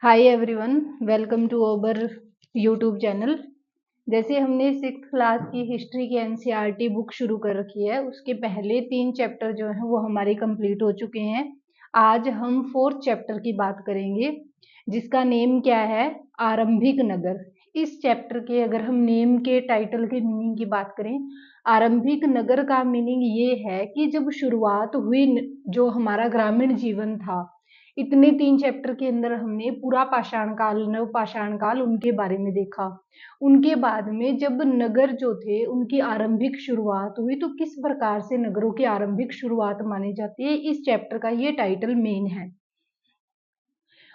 Hi everyone, welcome to our YouTube channel. जैसे हमने 6th class की हिस्ट्री की एनसीईआरटी बुक शुरू कर रखी है, उसके पहले 3 चैप्टर जो हैं वो हमारे कंप्लीट हो चुके हैं। आज हम 4th चैप्टर की बात करेंगे, जिसका नेम क्या है, आरंभिक नगर। इस चैप्टर के अगर हम नेम के टाइटल के मीनिंग की बात करें, आरंभिक नगर का मीनिंग ये है कि जब शुरुआत हुई जो हमारा ग्रामीण जीवन था। इतने 3 चैप्टर के अंदर हमने पूरा पाषाण काल, नव पाषाण काल उनके बारे में देखा। उनके बाद में जब नगर जो थे उनकी आरंभिक शुरुआत हुई, तो किस प्रकार से नगरों की आरंभिक शुरुआत मानी जाती है, इस चैप्टर का ये टाइटल मेन है।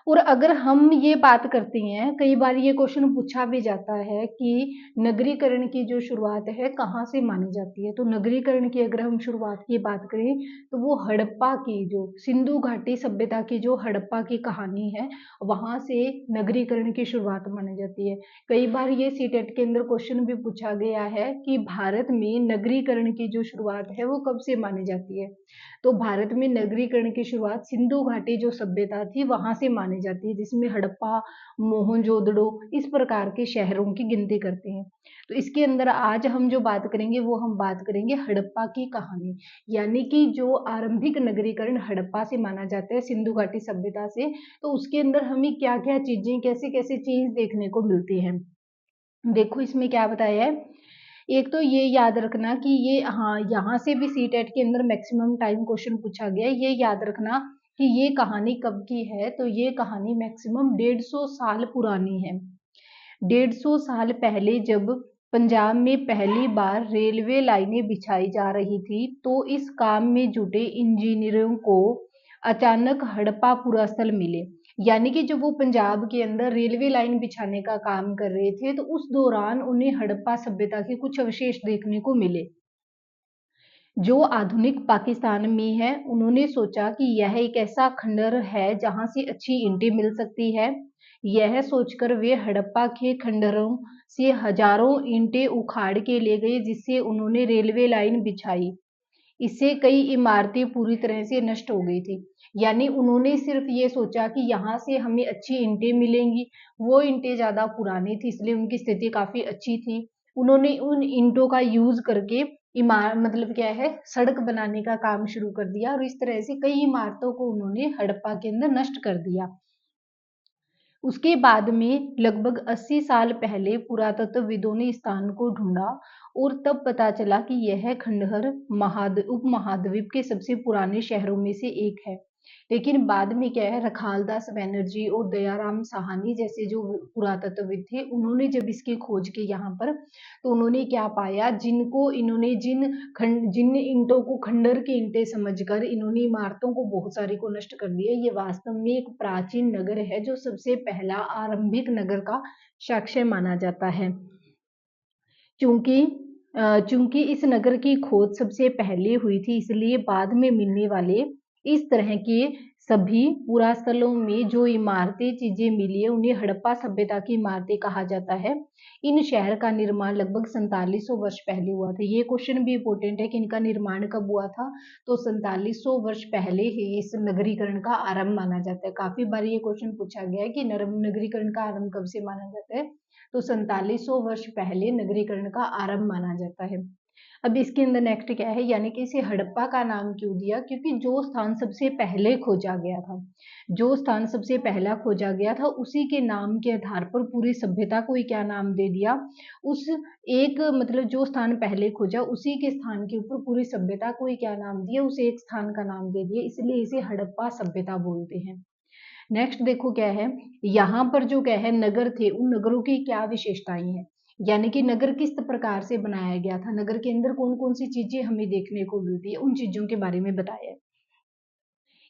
और अगर हम ये बात करते हैं, कई बार ये क्वेश्चन पूछा भी जाता है कि नगरीकरण की जो शुरुआत है कहाँ से मानी जाती है। तो नगरीकरण की अगर हम शुरुआत की बात करें, तो वो हड़प्पा की, जो सिंधु घाटी सभ्यता की जो हड़प्पा की कहानी है, वहां से नगरीकरण की शुरुआत मानी जाती है। कई बार ये सीटेट के अंदर क्वेश्चन भी पूछा गया है कि भारत में नगरीकरण की जो शुरुआत है वो कब से मानी जाती है। तो भारत में नगरीकरण की शुरुआत सिंधु घाटी जो सभ्यता थी वहां से मानी जाती है, जिसमें हड़प्पा, मोहनजोदड़ो इस प्रकार के शहरों की गिनती करते हैं। तो इसके अंदर आज हम जो बात करेंगे वो हम बात करेंगे हड़प्पा की कहानी, यानी कि जो आरंभिक नगरीकरण हड़प्पा से माना जाता है, सिंधु घाटी सभ्यता से। तो उसके अंदर हमें क्या क्या चीजें, कैसे कैसे चीज देखने को मिलती है। देखो इसमें क्या बताया है। एक तो ये याद रखना कि ये, हाँ, यहाँ से भी सीटेट के अंदर मैक्सिमम टाइम क्वेश्चन पूछा गया है। ये याद रखना कि ये कहानी कब की है, तो ये कहानी मैक्सिमम 150 साल पुरानी है। 150 साल पहले जब पंजाब में पहली बार रेलवे लाइनें बिछाई जा रही थी, तो इस काम में जुटे इंजीनियरों को अचानक हड़प्पा पुरास्थल मिले। यानी कि जब वो पंजाब के अंदर रेलवे लाइन बिछाने का काम कर रहे थे, तो उस दौरान उन्हें हड़प्पा सभ्यता के कुछ अवशेष देखने को मिले, जो आधुनिक पाकिस्तान में है। उन्होंने सोचा कि यह एक ऐसा खंडर है जहां से अच्छी ईंटें मिल सकती है। यह सोचकर वे हड़प्पा के खंडरों से हजारों ईंटें उखाड़ के ले गए, जिससे उन्होंने रेलवे लाइन बिछाई। इससे कई इमारतें पूरी तरह से नष्ट हो गई थी। यानी उन्होंने सिर्फ ये सोचा कि यहाँ से हमें अच्छी ईंटें मिलेंगी। वो ईंटें ज्यादा पुरानी थी, इसलिए उनकी स्थिति काफी अच्छी थी। उन्होंने उन ईंटों का यूज करके इमार मतलब क्या है, सड़क बनाने का काम शुरू कर दिया, और इस तरह से कई इमारतों को उन्होंने हड़प्पा के अंदर नष्ट कर दिया। उसके बाद में लगभग 80 साल पहले पुरातत्वविदों ने स्थान को ढूंढा, और तब पता चला कि यह खंडहर उपमहाद्वीप के सबसे पुराने शहरों में से एक है। लेकिन बाद में क्या है, रखालदास बनर्जी और दयाराम साहनी जैसे जो पुरातत्वविद थे, उन्होंने जब इसकी खोज की यहाँ पर, तो उन्होंने क्या पाया, जिनको इन्होंने जिन ईंटों को खंडर के ईंटें समझकर इन्होंने इमारतों को बहुत सारी को नष्ट कर दिया, ये वास्तव में एक प्राचीन नगर है, जो सबसे पहला आरंभिक नगर का साक्ष्य माना जाता है। चूंकि चूंकि इस नगर की खोज सबसे पहले हुई थी, इसलिए बाद में मिलने वाले इस तरह के सभी पुरास्थलों में जो इमारतें, चीजें मिली है, उन्हें हड़प्पा सभ्यता की इमारतें कहा जाता है। इन शहर का निर्माण लगभग 4700 वर्ष पहले हुआ था। ये क्वेश्चन भी इंपॉर्टेंट है कि इनका निर्माण कब हुआ था। तो 4700 वर्ष पहले ही इस नगरीकरण का आरंभ माना जाता है। काफी बार ये क्वेश्चन पूछा गया है कि नगरीकरण का आरंभ कब से माना जाता है। तो 4700 वर्ष पहले नगरीकरण का आरंभ माना जाता है। अब इसके अंदर नेक्स्ट क्या है, यानी कि इसे हड़प्पा का नाम क्यों दिया, क्योंकि जो स्थान सबसे पहले खोजा गया था, जो स्थान सबसे पहला खोजा गया था, उसी के नाम के आधार पर पूरी सभ्यता को ही क्या नाम दे दिया, उस एक मतलब जो स्थान पहले खोजा उसी के स्थान के ऊपर पूरी सभ्यता को ही क्या नाम दिया, उस एक स्थान का नाम दे दिया, इसलिए इसे हड़प्पा सभ्यता बोलते हैं। नेक्स्ट देखो क्या है, यहाँ पर जो क्या है नगर थे, उन नगरों की क्या विशेषताएं हैं, यानी कि नगर किस प्रकार से बनाया गया था, नगर के अंदर कौन कौन सी चीजें हमें देखने को मिलती है, उन चीजों के बारे में बताया है।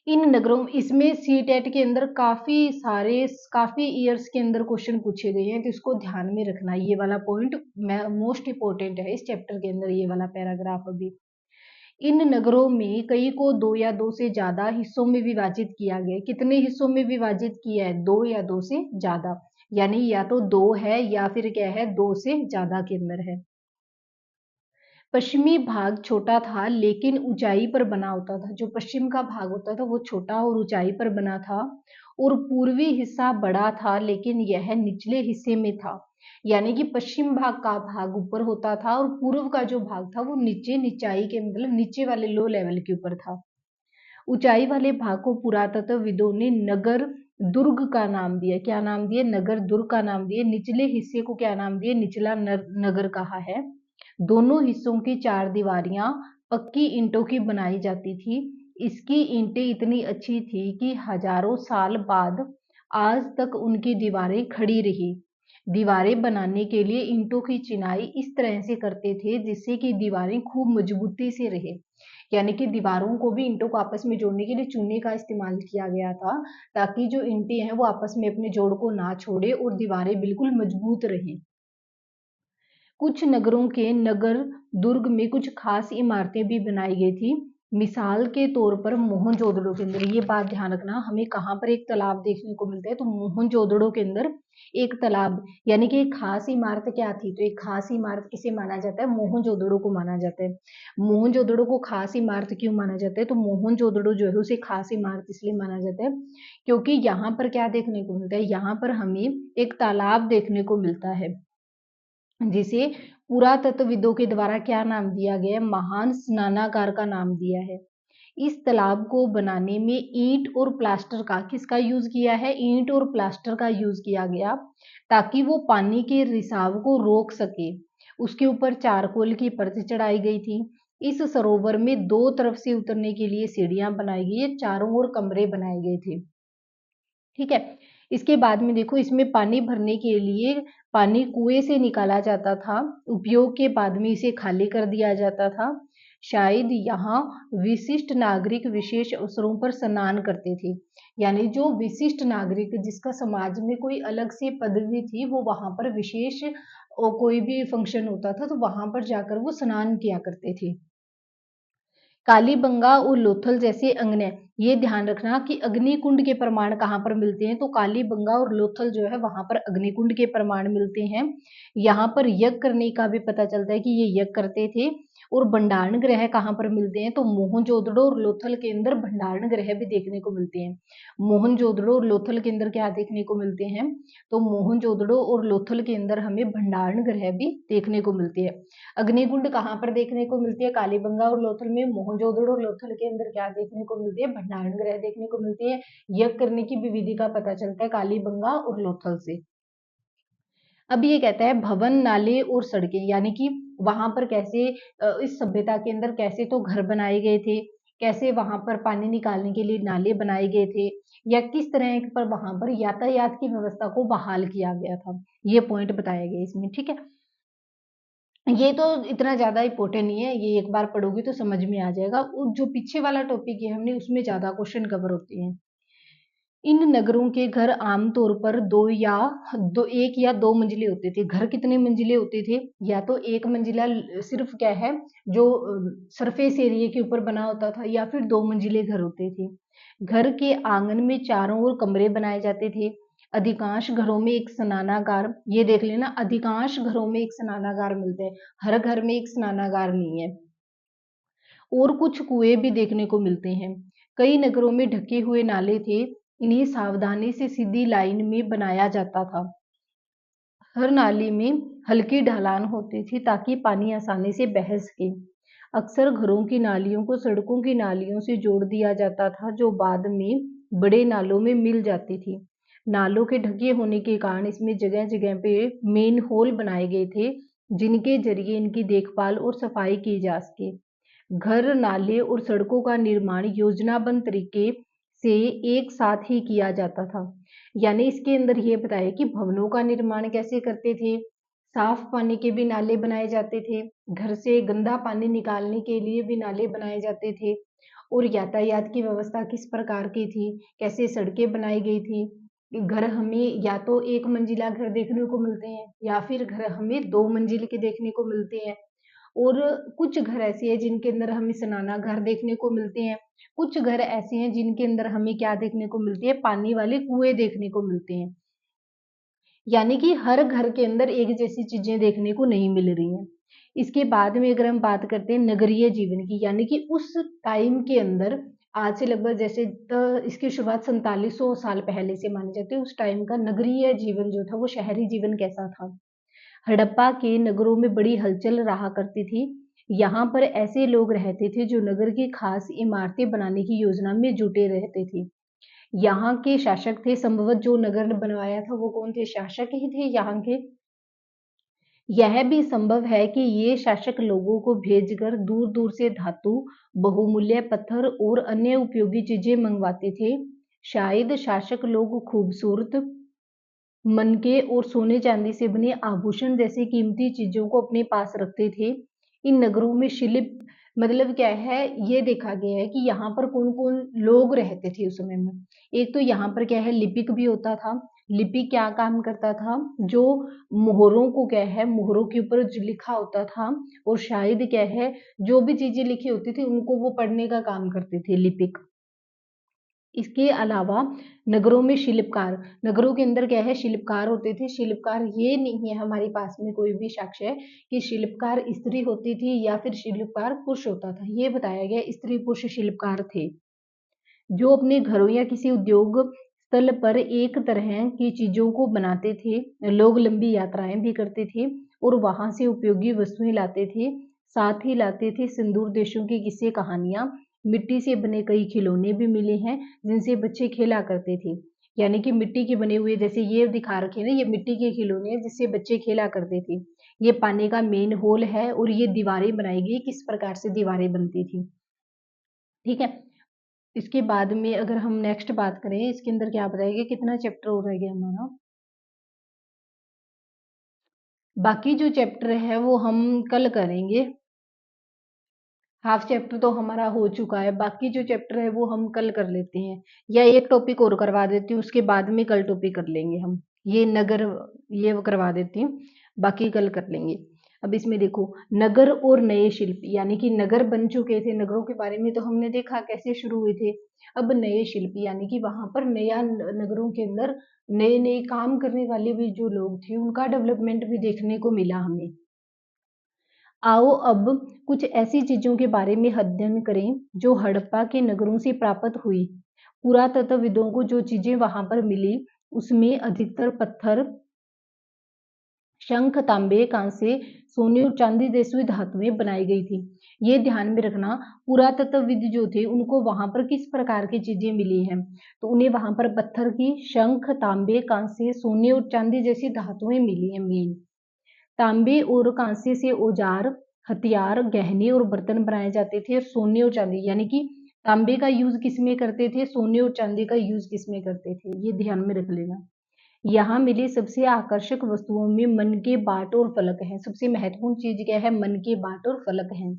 इन नगरों, इसमें सीटेट के अंदर काफी ईयर्स के अंदर क्वेश्चन पूछे गए हैं, तो इसको ध्यान में रखना। ये वाला पॉइंट मोस्ट इंपोर्टेंट है इस चैप्टर के अंदर, ये वाला पैराग्राफ अभी। इन नगरों में कई को दो या दो से ज्यादा हिस्सों में विभाजित किया गया। कितने हिस्सों में विभाजित किया है, दो या दो से ज्यादा, यानी या तो दो है या फिर क्या है, दो से ज्यादा के अंदर है। पश्चिमी भाग छोटा था लेकिन ऊंचाई पर बना होता था। जो पश्चिम का भाग होता था वो छोटा और ऊंचाई पर बना था, और पूर्वी हिस्सा बड़ा था लेकिन यह निचले हिस्से में था। यानी कि पश्चिम भाग का भाग ऊपर होता था और पूर्व का जो भाग था वो नीचे, निचाई के मतलब नीचे वाले लो लेवल के ऊपर था। ऊंचाई वाले भाग को पुरातत्वविदों ने नगर दुर्ग का नाम दिया। क्या नाम दिया? नगर दुर्ग का नाम दिया। निचले हिस्से को क्या नाम दिया? निचला नगर कहा है। दोनों हिस्सों की चार दीवारियां पक्की ईंटों की बनाई जाती थी। इसकी ईंटें इतनी अच्छी थी कि हजारों साल बाद आज तक उनकी दीवारें खड़ी रही। दीवारें बनाने के लिए ईंटों की चिनाई इस तरह से करते थे जिससे कि दीवारें खूब मजबूती से रहे। यानी कि दीवारों को भी ईंटों को आपस में जोड़ने के लिए चूने का इस्तेमाल किया गया था, ताकि जो ईंटें हैं वो आपस में अपने जोड़ को ना छोड़े और दीवारें बिल्कुल मजबूत रहें। कुछ नगरों के नगर दुर्ग में कुछ खास इमारतें भी बनाई गई थी। मिसाल के तौर पर मोहनजोदड़ो के अंदर, ये बात ध्यान रखना, हमें कहाँ पर एक तालाब देखने को मिलता है? तो मोहनजोदड़ो के अंदर एक तालाब, यानी कि एक खास इमारत क्या थी? तो एक खास इमारत किसे माना जाता है? मोहनजोदड़ो को माना जाता है। मोहनजोदड़ो को खास इमारत क्यों माना जाता है? तो मोहनजोदड़ो जो है उसे खास इमारत इसलिए माना जाता है क्योंकि यहाँ पर क्या देखने को मिलता है? यहाँ पर हमें एक तालाब देखने को मिलता है जिसे पुरातत्वविदों के द्वारा क्या नाम दिया गया है? महान स्नानागार का नाम दिया है। इस तालाब को बनाने में ईंट और प्लास्टर का, किसका यूज किया है? ईंट और प्लास्टर का यूज किया गया ताकि वो पानी के रिसाव को रोक सके। उसके ऊपर चारकोल की परत चढ़ाई गई थी। इस सरोवर में दो तरफ से उतरने के लिए सीढ़ियां बनाई गई है, चारों ओर कमरे बनाए गए थे। ठीक है, इसके बाद में देखो, इसमें पानी भरने के लिए पानी कुएं से निकाला जाता था। उपयोग के बाद में इसे खाली कर दिया जाता था। शायद यहाँ विशिष्ट नागरिक विशेष अवसरों पर स्नान करते थे। यानी जो विशिष्ट नागरिक, जिसका समाज में कोई अलग सी पदवी थी, वो वहां पर विशेष और कोई भी फंक्शन होता था तो वहां पर जाकर वो स्नान किया करते थे। कालीबंगा और लोथल जैसे अंगने, ये ध्यान रखना कि अग्निकुंड के प्रमाण कहाँ पर मिलते हैं? तो कालीबंगा और लोथल जो है वहां पर अग्निकुंड के प्रमाण मिलते हैं। यहाँ पर यज्ञ करने का भी पता चलता है कि ये यज्ञ करते थे। और भंडारण गृह कहाँ पर मिलते हैं? तो मोहनजोदड़ो और लोथल के अंदर भंडारण गृह भी देखने को मिलते हैं। मोहनजोदड़ो और लोथल के अंदर क्या देखने को मिलते हैं? तो मोहनजोदड़ो और लोथल के अंदर हमें भंडारण गृह भी देखने को मिलती है। अग्निकुंड कहाँ पर देखने को मिलती है? कालीबंगा और लोथल में। मोहनजोदड़ो और लोथल के अंदर क्या देखने को मिलती है? भंडारण गृह देखने को मिलती है। यज्ञ करने की भी विधि का पता चलता है कालीबंगा और लोथल से। अब ये कहता है भवन, नाले और सड़कें, यानी कि वहां पर कैसे इस सभ्यता के अंदर कैसे तो घर बनाए गए थे, कैसे वहां पर पानी निकालने के लिए नाले बनाए गए थे, या किस तरह पर वहां पर यातायात की व्यवस्था को बहाल किया गया था। ये पॉइंट बताया गया इसमें। ठीक है, ये तो इतना ज्यादा इंपॉर्टेंट नहीं है, ये एक बार पढ़ोगे तो समझ में आ जाएगा। जो पीछे वाला टॉपिक है हमने उसमें ज्यादा क्वेश्चन कवर होते हैं। इन नगरों के घर आमतौर पर एक या दो मंजिले होते थे। घर कितने मंजिले होते थे? या तो एक मंजिला सिर्फ क्या है, जो सरफेस एरिया के ऊपर बना होता था, या फिर दो मंजिले घर होते थे। घर के आंगन में चारों ओर कमरे बनाए जाते थे। अधिकांश घरों में एक स्नानागार, ये देख लेना, अधिकांश घरों में एक स्नानागार मिलते हैं, हर घर में एक स्नानागार नहीं है। और कुछ कुएं भी देखने को मिलते हैं। कई नगरों में ढके हुए नाले थे। इन्हें सावधानी से सीधी लाइन में बनाया जाता था। हर नाली में हल्की ढलान होती थी ताकि पानी आसानी से बह सके। अक्सर घरों की नालियों को सड़कों की नालियों से जोड़ दिया जाता था, जो बाद में बड़े नालों में मिल जाती थी। नालों के ढके होने के कारण इसमें जगह जगह पे मेन होल बनाए गए थे, जिनके जरिए इनकी देखभाल और सफाई की जा सके। घर, नाले और सड़कों का निर्माण योजनाबद्ध तरीके से एक साथ ही किया जाता था। यानी इसके अंदर ये बताया कि भवनों का निर्माण कैसे करते थे, साफ पानी के भी नाले बनाए जाते थे, घर से गंदा पानी निकालने के लिए भी नाले बनाए जाते थे, और यातायात की व्यवस्था किस प्रकार की थी, कैसे सड़कें बनाई गई थी। घर हमें या तो एक मंजिला घर देखने को मिलते हैं, या फिर घर हमें दो मंजिल के देखने को मिलते हैं। और कुछ घर ऐसे हैं जिनके अंदर हमें सनाना घर देखने को मिलते हैं। कुछ घर ऐसे हैं जिनके अंदर हमें क्या देखने को मिलती है? पानी वाले कुएं देखने को मिलते हैं। यानी कि हर घर के अंदर एक जैसी चीजें देखने को नहीं मिल रही हैं। इसके बाद में अगर हम बात करते हैं नगरीय जीवन की, यानी कि उस टाइम के अंदर आज से लगभग जैसे इसकी शुरुआत 4700 साल पहले से मानी जाती है। उस टाइम का नगरीय जीवन जो था वो शहरी जीवन कैसा था। हड़प्पा के नगरों में बड़ी हलचल रहा करती थी। यहाँ पर ऐसे लोग रहते थे जो नगर की खास इमारतें बनाने की योजना में जुटे रहते थे। यहाँ के शासक थे, संभवतः जो नगर बनवाया था वो कौन थे, शासक ही थे यहाँ के। यह भी संभव है कि ये शासक लोगों को भेजकर दूर दूर से धातु, बहुमूल्य पत्थर और अन्य उपयोगी चीजें मंगवाते थे। शायद शासक लोग खूबसूरत मनके और सोने चांदी से बने आभूषण जैसी कीमती चीजों को अपने पास रखते थे। इन नगरों में शिल्प मतलब क्या है, ये देखा गया है कि यहाँ पर कौन कौन लोग रहते थे उस समय में। एक तो यहाँ पर क्या है, लिपिक भी होता था। लिपिक क्या काम करता था, जो मोहरों को क्या है, मोहरों के ऊपर जो लिखा होता था और शायद क्या है, जो भी चीजें लिखी होती थी उनको वो पढ़ने का काम करते थे लिपिक। इसके अलावा नगरों में शिल्पकार, नगरों के अंदर क्या है, शिल्पकार होते थे। शिल्पकार ये नहीं है हमारे पास में कोई भी साक्ष्य कि शिल्पकार स्त्री होती थी या फिर शिल्पकार पुरुष होता था। ये बताया गया स्त्री पुरुष शिल्पकार थे, जो अपने घरों या किसी उद्योग स्थल पर एक तरह की चीजों को बनाते थे। लोग लंबी यात्राएं भी करते थे और वहां से उपयोगी वस्तुएं लाते थे। साथ ही लाते थे सिंदूर देशों की किस्से कहानियां। मिट्टी से बने कई खिलौने भी मिले हैं जिनसे बच्चे खेला करते थे। यानी कि मिट्टी के बने हुए, जैसे ये दिखा रखे ना, ये मिट्टी के खिलौने हैं जिससे बच्चे खेला करते थे। ये पानी का मेन होल है और ये दीवारें बनाई गई, किस प्रकार से दीवारें बनती थी। ठीक है, इसके बाद में अगर हम नेक्स्ट बात करें, इसके अंदर क्या बताएगा, कितना चैप्टर हो रह गया हमारा। बाकी जो चैप्टर है वो हम कल करेंगे। हाफ चैप्टर तो हमारा हो चुका है, बाकी जो चैप्टर है वो हम कल कर लेते हैं, या एक टॉपिक और करवा देती हूँ, उसके बाद में कल टॉपिक कर लेंगे हम। ये नगर, ये करवा देती हूँ, बाकी कल कर लेंगे। अब इसमें देखो, नगर और नए शिल्प, यानी कि नगर बन चुके थे, नगरों के बारे में तो हमने देखा कैसे शुरू हुए थे। अब नए शिल्प, यानी कि वहां पर नया, नगरों के अंदर नए नए काम करने वाले भी जो लोग थे उनका डेवलपमेंट भी देखने को मिला हमें। आओ अब कुछ ऐसी चीजों के बारे में अध्ययन करें जो हड़प्पा के नगरों से प्राप्त हुई। पुरातत्वविदों को जो चीजें वहां पर मिली उसमें अधिकतर पत्थर, शंख, तांबे, कांसे, सोने और चांदी जैसी धातुएं बनाई गई थी। ये ध्यान में रखना, पुरातत्वविद जो थे उनको वहां पर किस प्रकार की चीजें मिली हैं, तो उन्हें वहां पर पत्थर की, शंख, तांबे, कांसे, सोने और चांदी जैसी धातुएं मिली हैं मेन। तांबे और कांसे से औजार, हथियार, गहने और बर्तन बनाए जाते थे। और सोने और चांदी, यानी कि तांबे का यूज किस में करते थे, सोने और चांदी का यूज किस में करते थे, ये ध्यान में रख लेना। यहाँ मिली सबसे आकर्षक वस्तुओं में मन के बाट और फलक है। सबसे महत्वपूर्ण चीज क्या है, मन के बाट और फलक है।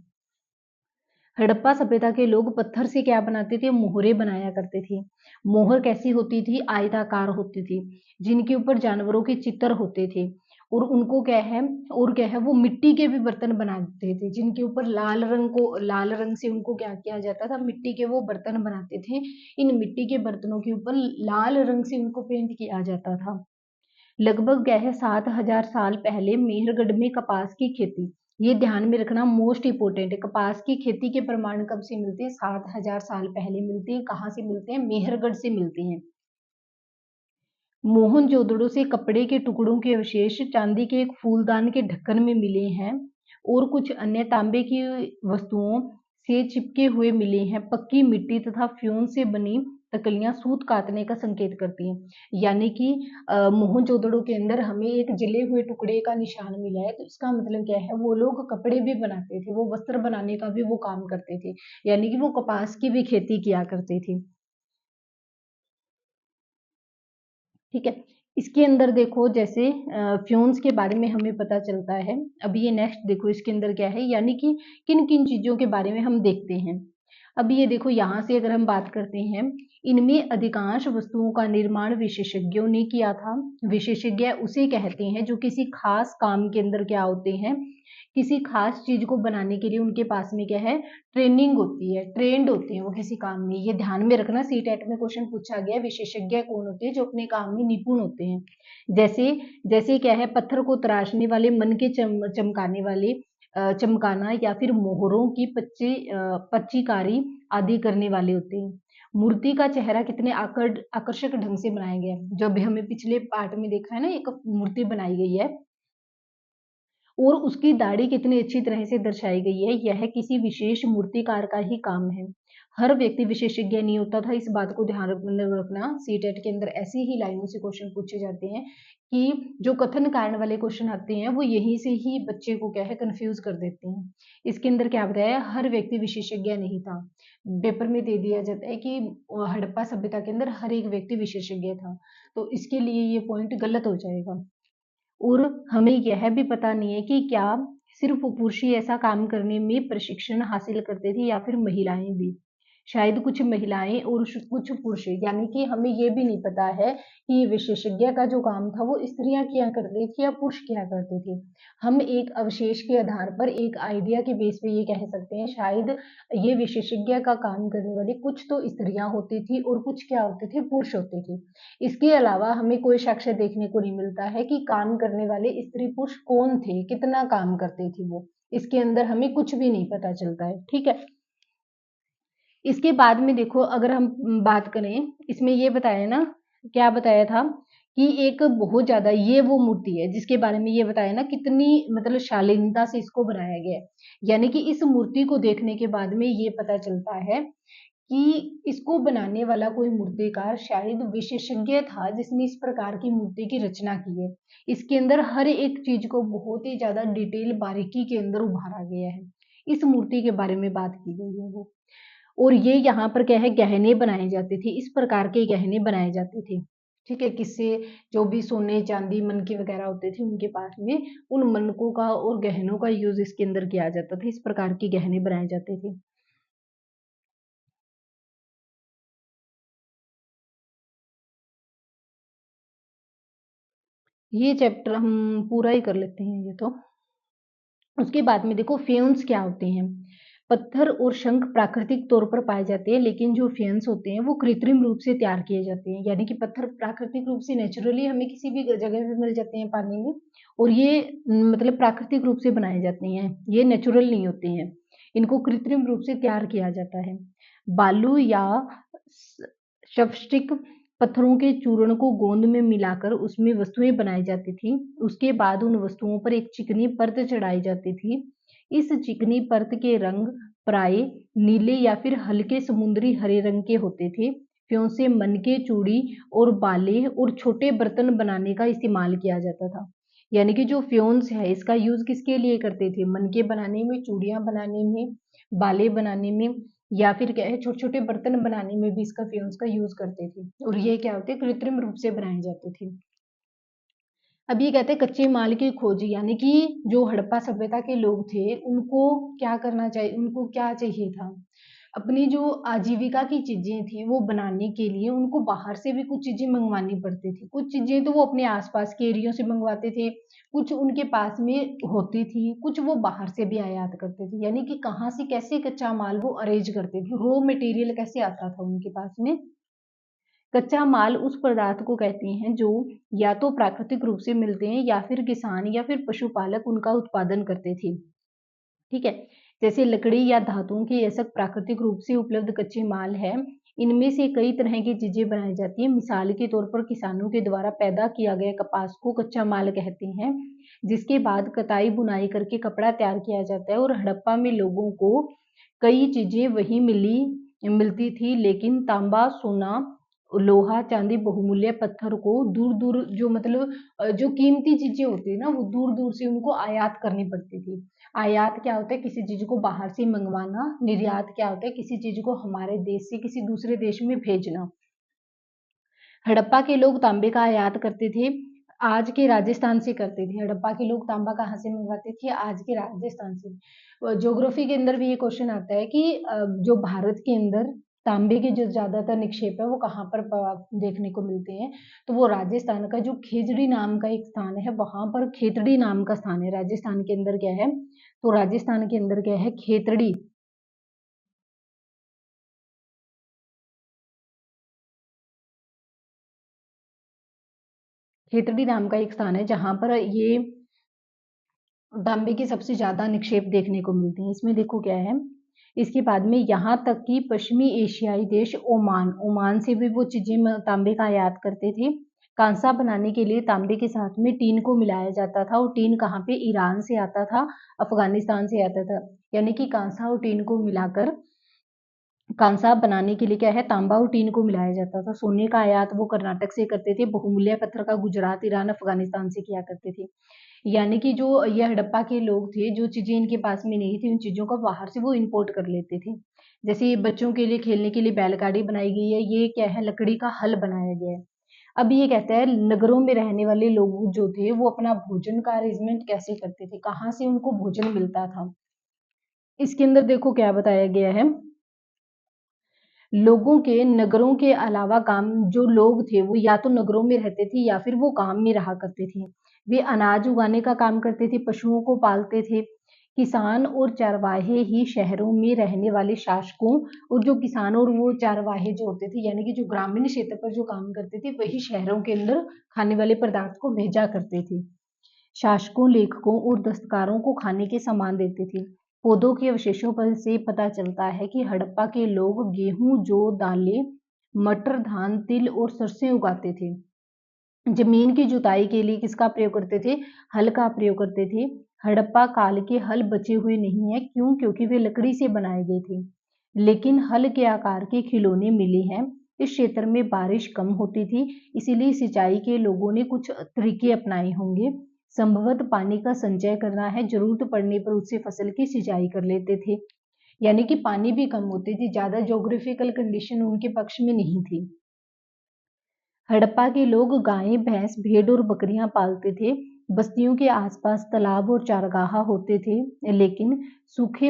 हड़प्पा सभ्यता के लोग पत्थर से क्या बनाते थे, मोहरे बनाया करते थे। मोहर कैसी होती थी, आयताकार होती थी, जिनके ऊपर जानवरों के चित्र होते थे। और उनको क्या है, और क्या है, वो मिट्टी के भी बर्तन बनाते थे, जिनके ऊपर लाल रंग को, लाल रंग से उनको क्या किया जाता था, मिट्टी के वो बर्तन बनाते थे। इन मिट्टी के बर्तनों के ऊपर लाल रंग से उनको पेंट किया जाता था। लगभग क्या है, 7000 साल पहले मेहरगढ़ में कपास की खेती, ये ध्यान में रखना, मोस्ट इंपोर्टेंट है। कपास की खेती के प्रमाण कब से मिलते हैं, 7000 साल पहले मिलते हैं। कहाँ से मिलते हैं, मेहरगढ़ से मिलते हैं। मोहनजोदड़ो से कपड़े के टुकड़ों के अवशेष चांदी के एक फूलदान के ढक्कन में मिले हैं और कुछ अन्य तांबे की वस्तुओं से चिपके हुए मिले हैं। पक्की मिट्टी तथा फ्यून से बनी तकलियां सूत काटने का संकेत करती हैं। यानी कि मोहनजोदड़ो के अंदर हमें एक जले हुए टुकड़े का निशान मिला है, तो इसका मतलब क्या है, वो लोग कपड़े भी बनाते थे, वो वस्त्र बनाने का भी वो काम करते थे, यानी कि वो कपास की भी खेती किया करते थे। ठीक है, इसके अंदर देखो, जैसे फ्यून्स के बारे में हमें पता चलता है। अभी ये नेक्स्ट देखो, इसके अंदर क्या है, यानी कि किन किन चीजों के बारे में हम देखते हैं। अब ये देखो, यहाँ से अगर हम बात करते हैं, इनमें अधिकांश वस्तुओं का निर्माण विशेषज्ञों ने किया था। विशेषज्ञ उसे कहते हैं जो किसी खास काम के अंदर क्या होते हैं, किसी खास चीज को बनाने के लिए उनके पास में क्या है, ट्रेनिंग होती है, ट्रेंड होते हैं वो किसी काम में। ये ध्यान में रखना, सीटेट में क्वेश्चन पूछा गया, विशेषज्ञ कौन होते हैं, जो अपने काम में निपुण होते हैं। जैसे जैसे क्या है, पत्थर को तराशने वाले, मन के चमकाने वाले, चमकाना या फिर मोहरों की पच्चीकारी आदि करने वाले होते हैं। मूर्ति का चेहरा कितने आकर्षक ढंग से बनाया गया है। जो अभी हमें पिछले पार्ट में देखा है ना, एक मूर्ति बनाई गई है और उसकी दाढ़ी कितनी अच्छी तरह से दर्शाई गई है, यह किसी विशेष मूर्तिकार का ही काम है। हर व्यक्ति विशेषज्ञ नहीं होता था, इस बात को ध्यान रखना। सीटेट के अंदर ऐसी ही लाइनों से क्वेश्चन पूछे जाते हैं कि जो कथन कारण वाले क्वेश्चन आते हैं वो यहीं से ही बच्चे को क्या है कंफ्यूज कर देते हैं। इसके अंदर क्या बताया, हर व्यक्ति विशेषज्ञ नहीं था। पेपर में दे दिया जाता है कि हड़प्पा सभ्यता के अंदर हर एक व्यक्ति विशेषज्ञ था, तो इसके लिए ये पॉइंट गलत हो जाएगा। और हमें यह भी पता नहीं है कि क्या सिर्फ पुरुष ही ऐसा काम करने में प्रशिक्षण हासिल करते थे या फिर महिलाएं भी। शायद कुछ महिलाएं और कुछ पुरुष, यानी कि हमें ये भी नहीं पता है कि ये विशेषज्ञ का जो काम था वो स्त्रियां किया करती थी या पुरुष किया करते थे। हम एक अवशेष के आधार पर, एक आइडिया के बेस पे ये कह सकते हैं शायद ये विशेषज्ञ का काम करने वाली कुछ तो स्त्रियां होती थी और कुछ क्या होते थे, पुरुष होते थे। इसके अलावा हमें कोई साक्ष्य देखने को नहीं मिलता है कि काम करने वाले स्त्री पुरुष कौन थे, कितना काम करते थे वो। इसके अंदर हमें कुछ भी नहीं पता चलता है, ठीक है। इसके बाद में देखो, अगर हम बात करें, इसमें ये बताया ना, क्या बताया था कि एक बहुत ज्यादा ये वो मूर्ति है जिसके बारे में ये बताया ना कितनी मतलब शालीनता से इसको बनाया गया है। यानी कि इस मूर्ति को देखने के बाद में ये पता चलता है कि इसको बनाने वाला कोई मूर्तिकार शायद विशेषज्ञ था जिसने इस प्रकार की मूर्ति की रचना की है। इसके अंदर हर एक चीज को बहुत ही ज्यादा डिटेल बारीकी के अंदर उभारा गया है। इस मूर्ति के बारे में बात की गई है वो। और ये यहाँ पर क्या है, गहने बनाए जाते थे, इस प्रकार के गहने बनाए जाते थे, ठीक है। किससे, जो भी सोने चांदी मनके वगैरह होते थे उनके पास में, उन मनकों का और गहनों का यूज इसके अंदर किया जाता था। इस प्रकार के गहने बनाए जाते थे। ये चैप्टर हम पूरा ही कर लेते हैं ये तो। उसके बाद में देखो फ्यून्स क्या होते हैं। पत्थर और शंख प्राकृतिक तौर पर पाए जाते हैं, लेकिन जो फ्यून्स होते हैं वो कृत्रिम रूप से तैयार किए जाते हैं। यानी कि पत्थर प्राकृतिक रूप से नेचुरली हमें किसी भी जगह पे मिल जाते हैं पानी में, और ये मतलब प्राकृतिक रूप से बनाए जाते हैं, ये नेचुरल नहीं होते हैं। इनको कृत्रिम रूप से तैयार किया जाता है। बालू या शवस्टिक पत्थरों के चूर्ण को गोंद में मिलाकर उसमें वस्तुएं बनाई जाती थी। उसके बाद उन वस्तुओं पर एक चिकनी परत चढ़ाई जाती थी। इस चिकनी परत के रंग प्राय नीले या फिर हल्के समुद्री हरे रंग के होते थे। फ्यों से मनके, चूड़ी और बाले और छोटे बर्तन बनाने का इस्तेमाल किया जाता था। यानी कि जो फ्योन्स है इसका यूज किसके लिए करते थे, मनके बनाने में, चूड़ियां बनाने में, बाले बनाने में, या फिर क्या है छोटे छोटे बर्तन बनाने में भी इसका फ्यून्स का यूज करते थे। और ये क्या होते कृत्रिम रूप से बनाए जाते थे। अब ये कहते हैं कच्चे माल की खोज, यानी कि जो हड़प्पा सभ्यता के लोग थे उनको क्या करना चाहिए, उनको क्या चाहिए था, अपनी जो आजीविका की चीजें थी वो बनाने के लिए उनको बाहर से भी कुछ चीजें मंगवानी पड़ती थी। कुछ चीजें तो वो अपने आसपास के एरियो से मंगवाते थे, कुछ उनके पास में होती थी, कुछ वो बाहर से भी आयात करते थे। यानी कि कहाँ से कैसे कच्चा माल वो अरेंज करते थे, रॉ मटेरियल कैसे आता था उनके पास में। कच्चा माल उस पदार्थ को कहते हैं जो या तो प्राकृतिक रूप से मिलते हैं या फिर किसान या फिर पशुपालक उनका उत्पादन करते थे, ठीक है। जैसे लकड़ी या धातुओं के ऐसा प्राकृतिक रूप से उपलब्ध कच्चे माल है। इनमें से कई तरह की चीजें बनाई जाती हैं। मिसाल के तौर पर किसानों के द्वारा पैदा किया गया कपास को कच्चा माल कहते हैं, जिसके बाद कताई बुनाई करके कपड़ा तैयार किया जाता है। और हड़प्पा में लोगों को कई चीजें वही मिलती थी, लेकिन तांबा, सोना, लोहा, चांदी, बहुमूल्य पत्थर को दूर दूर, जो मतलब जो कीमती चीजें होती है ना वो दूर दूर से उनको आयात करनी पड़ती थी। आयात क्या होता है, किसी चीज को बाहर से मंगवाना। निर्यात क्या होता है, किसी चीज को हमारे देश से किसी दूसरे देश में भेजना। हड़प्पा के लोग तांबे का आयात करते थे, आज के राजस्थान से करते थे। हड़प्पा के लोग तांबा कहाँ से मंगवाते थे, आज के राजस्थान से। ज्योग्राफी के अंदर भी ये क्वेश्चन आता है कि जो भारत के अंदर तांबे के जो ज्यादातर निक्षेप है वो कहाँ पर देखने को मिलते हैं, तो वो राजस्थान का जो खेजड़ी नाम का एक स्थान है वहां पर, खेतड़ी नाम का स्थान है राजस्थान के अंदर। क्या है, तो राजस्थान के अंदर क्या है, खेतड़ी, खेतड़ी नाम का एक स्थान है जहां पर ये तांबे के सबसे ज्यादा निक्षेप देखने को मिलते हैं। इसमें देखो क्या है, इसके बाद में यहाँ तक कि पश्चिमी एशियाई देश ओमान से भी वो चीजें तांबे का आयात करते थे। कांसा बनाने के लिए तांबे के साथ में टीन को मिलाया जाता था, और टीन कहाँ पे, ईरान से आता था, अफगानिस्तान से आता था। यानी कि कांसा और टीन को मिलाकर कांसा बनाने के लिए क्या है, तांबा और टीन को मिलाया जाता था। सोने का आयात वो कर्नाटक से करते थे, बहुमूल्य पत्थर का गुजरात, ईरान, अफगानिस्तान से किया करते थे। यानी कि जो ये हड़प्पा के लोग थे, जो चीजें इनके पास में नहीं थी, उन चीजों को बाहर से वो इंपोर्ट कर लेते थे। जैसे बच्चों के लिए खेलने के लिए बैलगाड़ी बनाई गई है, ये क्या है, लकड़ी का हल बनाया गया है। अब ये कहता है नगरों में रहने वाले लोग जो थे वो अपना भोजन का अरेंजमेंट कैसे करते थे, कहाँ से उनको भोजन मिलता था। इसके अंदर देखो क्या बताया गया है, लोगों के नगरों के अलावा गांव, जो लोग थे वो या तो नगरों में रहते थे या फिर वो गांव में रहा करते थे। वे अनाज उगाने का काम करते थे, पशुओं को पालते थे। किसान और चरवाहे ही शहरों में रहने वाले शासकों, और जो किसान और वो चरवाहे जो होते थे, यानी कि जो ग्रामीण क्षेत्र पर जो काम करते थे, वही शहरों के अंदर खाने वाले पदार्थ को भेजा करते थे। शासकों, लेखकों और दस्तकारों को खाने के सामान देते थे। पौधों के अवशेषों पर से पता चलता है कि हड़प्पा के लोग गेहूं, जौ, दालें, मटर, धान, तिल और सरसों उगाते थे। जमीन की जुताई के लिए किसका प्रयोग करते थे, हल का प्रयोग करते थे। हड़प्पा काल के हल बचे हुए नहीं है, क्यों, क्योंकि वे लकड़ी से बनाए गए थे। लेकिन हल के आकार के खिलौने मिले हैं। इस क्षेत्र में बारिश कम होती थी, इसीलिए सिंचाई के लोगों ने कुछ तरीके अपनाए होंगे। संभवतः पानी का संचय करना है, जरूरत पड़ने पर उससे फसल की सिंचाई कर लेते थे। यानी कि पानी भी कम होती थी, ज्यादा जोग्राफिकल कंडीशन उनके पक्ष में नहीं थी। हड़प्पा के लोग गायें, भैंस, भेड़ और बकरियां पालते थे। बस्तियों के आसपास तालाब और चारगाह होते थे, लेकिन सूखे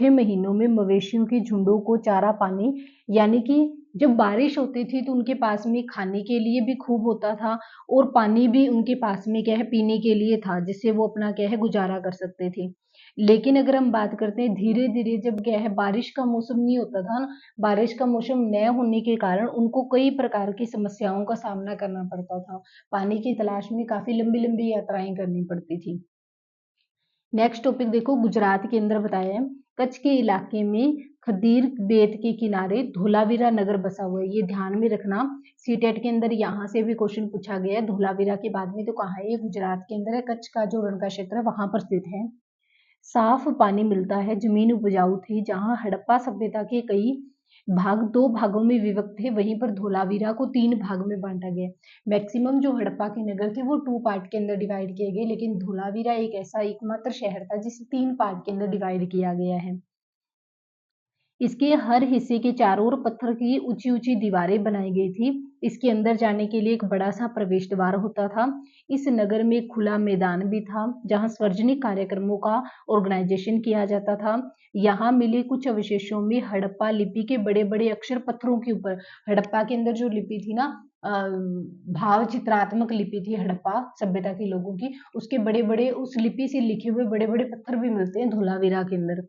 महीनों में मवेशियों के झुंडों को चारा पानी, यानी कि जब बारिश होती थी तो उनके पास में खाने के लिए भी खूब होता था, और पानी भी उनके पास में क्या है, पीने के लिए था, जिससे वो अपना क्या है, गुजारा कर सकते थे। लेकिन अगर हम बात करते हैं धीरे धीरे, जब क्या है, बारिश का मौसम नहीं होता था ना, बारिश का मौसम न होने के कारण उनको कई प्रकार की समस्याओं का सामना करना पड़ता था। पानी की तलाश में काफी लंबी लंबी यात्राएं करनी पड़ती थी। नेक्स्ट टॉपिक देखो, गुजरात के अंदर बताया है, कच्छ के इलाके में खदीर बेट के किनारे धोलावीरा नगर बसा हुआ है। ये ध्यान में रखना, सीटेट के अंदर यहाँ से भी क्वेश्चन पूछा गया है। धोलावीरा के बाद में तो कहाँ है, ये गुजरात के अंदर है, कच्छ का जो रण का क्षेत्र है वहां पर स्थित है। साफ पानी मिलता है, जमीन उपजाऊ थी। जहां हड़प्पा सभ्यता के कई भाग दो भागों में विभक्त थे, वहीं पर धोलावीरा को 3 भाग में बांटा गया। मैक्सिमम जो हड़प्पा के नगर थे वो 2 पार्ट के अंदर डिवाइड किए गए, लेकिन धोलावीरा एक ऐसा एकमात्र शहर था जिसे 3 पार्ट के अंदर डिवाइड किया गया है। इसके हर हिस्से के चारों ओर पत्थर की ऊंची ऊंची दीवारें बनाई गई थी। इसके अंदर जाने के लिए एक बड़ा सा प्रवेश द्वार होता था। इस नगर में खुला मैदान भी था, जहां सार्वजनिक कार्यक्रमों का ऑर्गेनाइजेशन किया जाता था। यहाँ मिले कुछ अवशेषों में हड़प्पा लिपि के बड़े बड़े अक्षर पत्थरों के ऊपर, हड़प्पा के अंदर जो लिपि थी ना, भाव चित्रात्मक लिपि थी हड़प्पा सभ्यता के लोगों की, उसके बड़े बड़े, उस लिपि से लिखे हुए बड़े बड़े पत्थर भी मिलते हैं धोलावीरा के अंदर।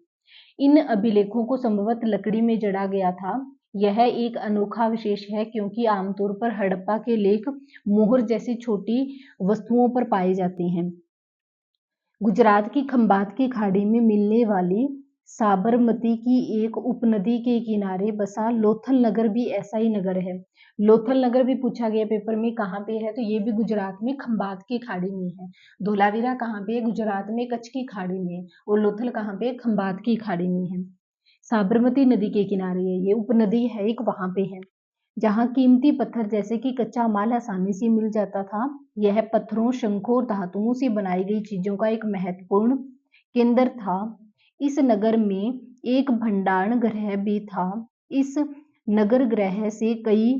इन अभिलेखों को संभवतः लकड़ी में जड़ा गया था। यह एक अनोखा विशेष है, क्योंकि आमतौर पर हड़प्पा के लेख मोहर जैसी छोटी वस्तुओं पर पाए जाते हैं। गुजरात की खंबात की खाड़ी में मिलने वाली साबरमती की एक उपनदी के किनारे बसा लोथल नगर भी ऐसा ही नगर है। लोथल नगर भी पूछा गया पेपर में, कहाँ पे है, तो ये भी गुजरात में खंबात की खाड़ी में है। धोलावीरा कहाँ पे है, गुजरात में कच्छ की खाड़ी में, और लोथल कहाँ पे है, खंबात की खाड़ी में है। साबरमती नदी के किनारे है, ये उपनदी है एक, वहां पे है, जहाँ कीमती पत्थर जैसे कि कच्चा माल आसानी से मिल जाता था। यह पत्थरों, शंखों और धातुओं से बनाई गई चीजों का एक महत्वपूर्ण केंद्र था। इस नगर में एक भंडारण गृह भी था। इस नगर गृह से कई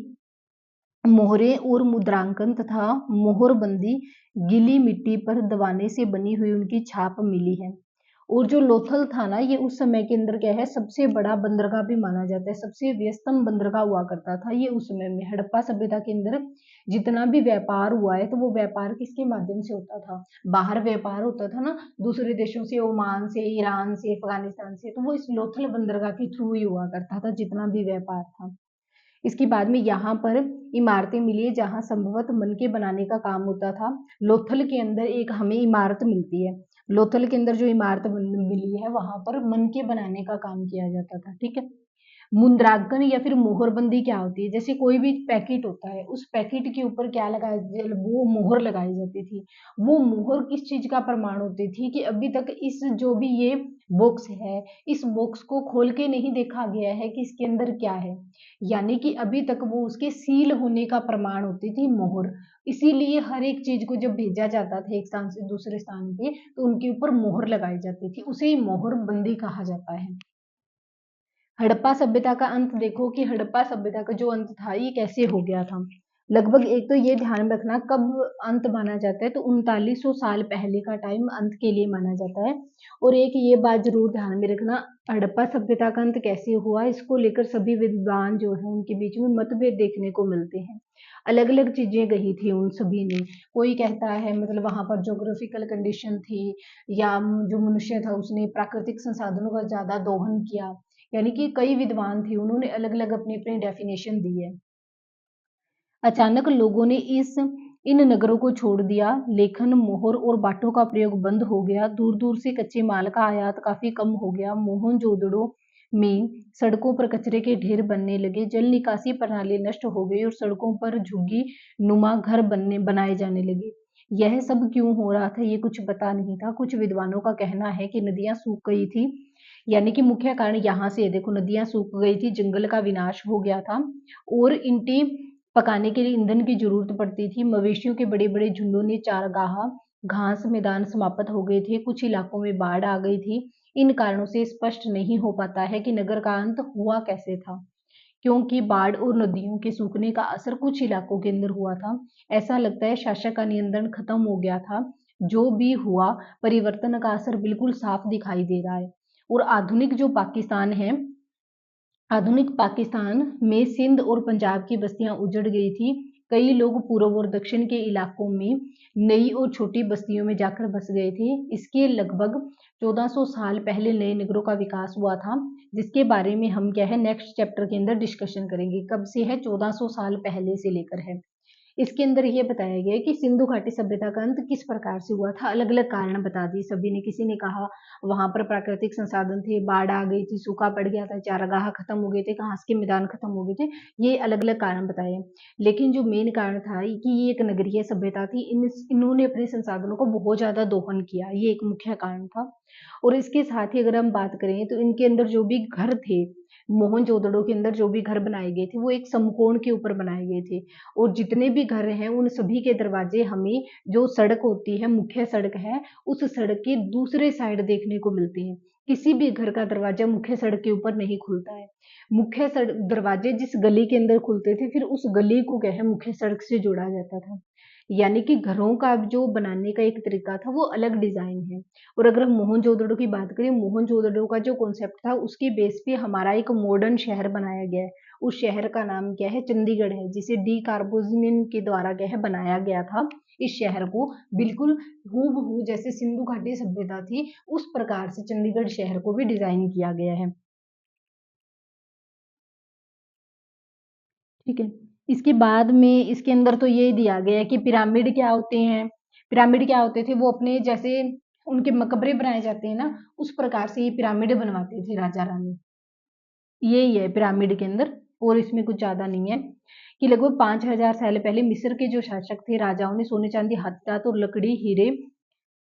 मोहरे और मुद्रांकन तथा मोहरबंदी गीली मिट्टी पर दबाने से बनी हुई उनकी छाप मिली है। और जो लोथल था ना, ये उस समय के अंदर क्या है, सबसे बड़ा बंदरगाह भी माना जाता है, सबसे व्यस्तम बंदरगाह हुआ करता था ये उस समय में। हड़प्पा सभ्यता के अंदर जितना भी व्यापार हुआ है, तो वो व्यापार किसके माध्यम से होता था, बाहर व्यापार होता था ना, दूसरे देशों से, ओमान से, ईरान से, अफगानिस्तान से, तो वो इस लोथल बंदरगाह के थ्रू ही हुआ करता था जितना भी व्यापार था। इसके बाद में यहाँ पर इमारतें मिली है जहाँ संभवतः मन के बनाने का काम होता था। लोथल के अंदर एक हमें इमारत मिलती है, लोथल के अंदर जो इमारत मिली है वहां पर मन के बनाने का काम किया जाता था। ठीक है। मुद्रांकन या फिर मोहरबंदी क्या होती है, जैसे कोई भी पैकेट होता है उस पैकेट के ऊपर क्या लगाया, वो मोहर लगाई जाती थी। वो मोहर किस चीज का प्रमाण होती थी कि अभी तक इस जो भी ये बॉक्स है, इस बॉक्स को खोल के नहीं देखा गया है कि इसके अंदर क्या है, यानी कि अभी तक वो उसके सील होने का प्रमाण होती थी मोहर। इसीलिए हर एक चीज को जब भेजा जाता था एक स्थान से दूसरे स्थान पे तो उनके ऊपर मोहर लगाई जाती थी, उसे ही मोहर बंदी कहा जाता है। हड़प्पा सभ्यता का अंत देखो कि हड़प्पा सभ्यता का जो अंत था ये कैसे हो गया था। लगभग एक तो ये ध्यान रखना कब अंत माना जाता है, तो 3900 साल पहले का टाइम अंत के लिए माना जाता है। और एक ये बात जरूर ध्यान में रखना, हड़प्पा सभ्यता का अंत कैसे हुआ इसको लेकर सभी विद्वान जो है उनके बीच में मतभेद देखने को मिलते हैं। अलग अलग चीजें कही थी उन सभी ने। कोई कहता है मतलब वहां पर जोग्राफिकल कंडीशन थी, या जो मनुष्य था उसने प्राकृतिक संसाधनों का ज्यादा दोहन किया, यानी कि कई विद्वान थे उन्होंने अलग अलग अपनी अपनी डेफिनेशन दी है। अचानक लोगों ने इस इन नगरों को छोड़ दिया, लेखन मोहर और बाटों का प्रयोग बंद हो गया, दूर दूर से कच्चे माल का आयात काफी कम हो गया, मोहनजोदड़ो में सड़कों पर कचरे के ढेर बनने लगे, जल निकासी प्रणाली नष्ट हो गई और सड़कों पर झुग्गी नुमा घर बनाए जाने लगे। यह सब क्यों हो रहा था ये कुछ पता नहीं था। कुछ विद्वानों का कहना है कि नदियां सूख गई थी, यानी कि मुख्य कारण यहाँ से देखो नदियां सूख गई थी, जंगल का विनाश हो गया था और ईंटें पकाने के लिए ईंधन की जरूरत पड़ती थी। मवेशियों के बड़े बड़े झुंडों ने चारगाह घास मैदान समाप्त हो गए थे, कुछ इलाकों में बाढ़ आ गई थी। इन कारणों से स्पष्ट नहीं हो पाता है कि नगर का अंत हुआ कैसे था, क्योंकि बाढ़ और नदियों के सूखने का असर कुछ इलाकों के अंदर हुआ था। ऐसा लगता है शासक का नियंत्रण खत्म हो गया था। जो भी हुआ परिवर्तन का असर बिल्कुल साफ दिखाई दे रहा है। और आधुनिक पाकिस्तान में सिंध और पंजाब की बस्तियां उजड़ गई थी। कई लोग पूर्व और दक्षिण के इलाकों में नई और छोटी बस्तियों में जाकर बस गए थे। इसके लगभग 1400 साल पहले नए नगरों का विकास हुआ था, जिसके बारे में हम क्या है नेक्स्ट चैप्टर के अंदर डिस्कशन करेंगे। कब से है, 1400 साल पहले से लेकर है। इसके अंदर ये बताया गया है कि सिंधु घाटी सभ्यता का अंत किस प्रकार से हुआ था। अलग अलग कारण बता दिए सभी ने। किसी ने कहा वहां पर प्राकृतिक संसाधन थे, बाढ़ आ गई थी, सूखा पड़ गया था, चारागाह खत्म हो गए थे, घास के मैदान खत्म हो गए थे। ये अलग अलग कारण बताए। लेकिन जो मेन कारण था कि ये एक नगरीय सभ्यता थी, इन्होंने अपने संसाधनों को बहुत ज्यादा दोहन किया, ये एक मुख्य कारण था। और इसके साथ ही अगर हम बात करें तो इनके अंदर जो भी घर थे, मोहनजोदड़ो के अंदर जो भी घर बनाए गए थे वो एक समकोण के ऊपर बनाए गए थे। और जितने भी घर हैं उन सभी के दरवाजे हमें जो सड़क होती है, मुख्य सड़क है, उस सड़क के दूसरे साइड देखने को मिलते हैं। किसी भी घर का दरवाजा मुख्य सड़क के ऊपर नहीं खुलता है। मुख्य सड़क दरवाजे जिस गली के अंदर खुलते थे फिर उस गली को क्या है मुख्य सड़क से जोड़ा जाता था। यानी कि घरों का जो बनाने का एक तरीका था वो अलग डिजाइन है। और अगर हम मोहनजोदड़ो की बात करें, मोहनजोदड़ो का जो कॉन्सेप्ट था उसके बेस पे हमारा एक मॉडर्न शहर बनाया गया है। उस शहर का नाम क्या है, चंडीगढ़ है, जिसे डी कार्बोजिन के द्वारा क्या है बनाया गया था। इस शहर को बिल्कुल हूबहू जैसे सिंधु घाटी सभ्यता थी उस प्रकार से चंडीगढ़ शहर को भी डिजाइन किया गया है। ठीक है। इसके बाद में इसके अंदर तो ये दिया गया है कि पिरामिड क्या होते हैं। पिरामिड क्या होते थे, वो अपने जैसे उनके मकबरे बनाए जाते हैं ना, उस प्रकार से ये पिरामिड बनवाते थे राजा रानी। यही है पिरामिड के अंदर, और इसमें कुछ ज्यादा नहीं है। कि लगभग 5000 साल पहले मिस्र के जो शासक थे, राजाओं ने सोने चांदी हाथियार और लकड़ी हीरे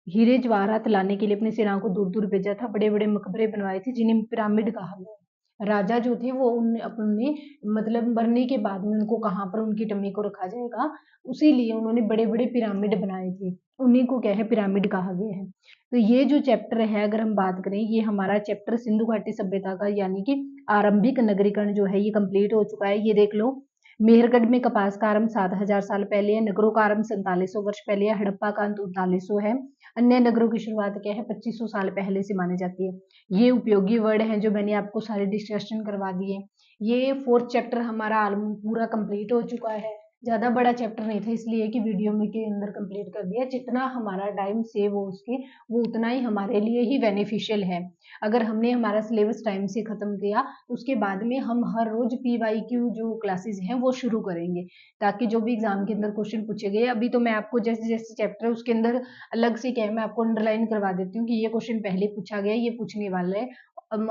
हीरे जवाहरात लाने के लिए अपनी सेनाओं को दूर दूर भेजा था। बड़े बड़े मकबरे बनवाए थे जिन्हें पिरामिड कहा गया। राजा जो थे वो उन अपने मतलब मरने के बाद में उनको कहाँ पर उनकी टम्मी को रखा जाएगा, उसी लिए उन्होंने बड़े बड़े पिरामिड बनाए थे। उन्हीं को क्या है पिरामिड कहा गया है। तो ये जो चैप्टर है अगर हम बात करें, ये हमारा चैप्टर सिंधु घाटी सभ्यता का यानी कि आरंभिक नगरीकरण जो है ये कंप्लीट हो चुका है। ये देख लो, मेहरगढ़ में कपास का आरंभ 7000 साल पहले है, नगरों का आरंभ 4700 वर्ष पहले है, हड़प्पा का अंत 3900 है, अन्य नगरों की शुरुआत क्या है 2500 साल पहले से मानी जाती है। ये उपयोगी वर्ड हैं जो मैंने आपको सारे डिस्कशन करवा दिए। ये फोर्थ चैप्टर हमारा पूरा कंप्लीट हो चुका है। ज़्यादा बड़ा चैप्टर नहीं था, इसलिए कि वीडियो में के अंदर कंप्लीट कर दिया। जितना हमारा टाइम सेव हो उसके, वो उतना ही हमारे लिए ही बेनिफिशियल है। अगर हमने हमारा सिलेबस टाइम से ख़त्म किया तो उसके बाद में हम हर रोज़ PYQ जो क्लासेस हैं वो शुरू करेंगे, ताकि जो भी एग्जाम के अंदर क्वेश्चन पूछे गए, अभी तो मैं आपको जैसे जैसे चैप्टर है उसके अंदर अलग से क्या है, मैं आपको अंडरलाइन करवा देती हूँ कि ये क्वेश्चन पहले पूछा गया, ये पूछने वाला है,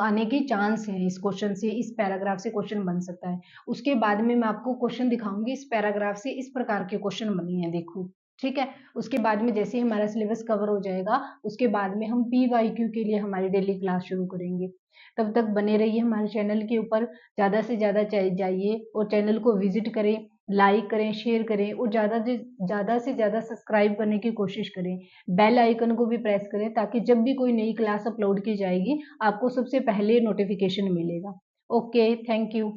आने के चांस है, इस क्वेश्चन से, इस पैराग्राफ से क्वेश्चन बन सकता है। उसके बाद में मैं आपको क्वेश्चन दिखाऊंगी, इस पैराग्राफ से इस प्रकार के क्वेश्चन बने हैं, देखो, ठीक है। उसके बाद में जैसे ही हमारा सिलेबस कवर हो जाएगा, उसके बाद में हम PYQ के लिए हमारी डेली क्लास शुरू करेंगे। तब तक बने रहिए हमारे चैनल के ऊपर, ज़्यादा से ज़्यादा जाइए और चैनल को विजिट करें, लाइक करें, शेयर करें और ज़्यादा से ज़्यादा सब्सक्राइब करने की कोशिश करें। बेल आइकन को भी प्रेस करें, ताकि जब भी कोई नई क्लास अपलोड की जाएगी आपको सबसे पहले नोटिफिकेशन मिलेगा। Okay, thank you.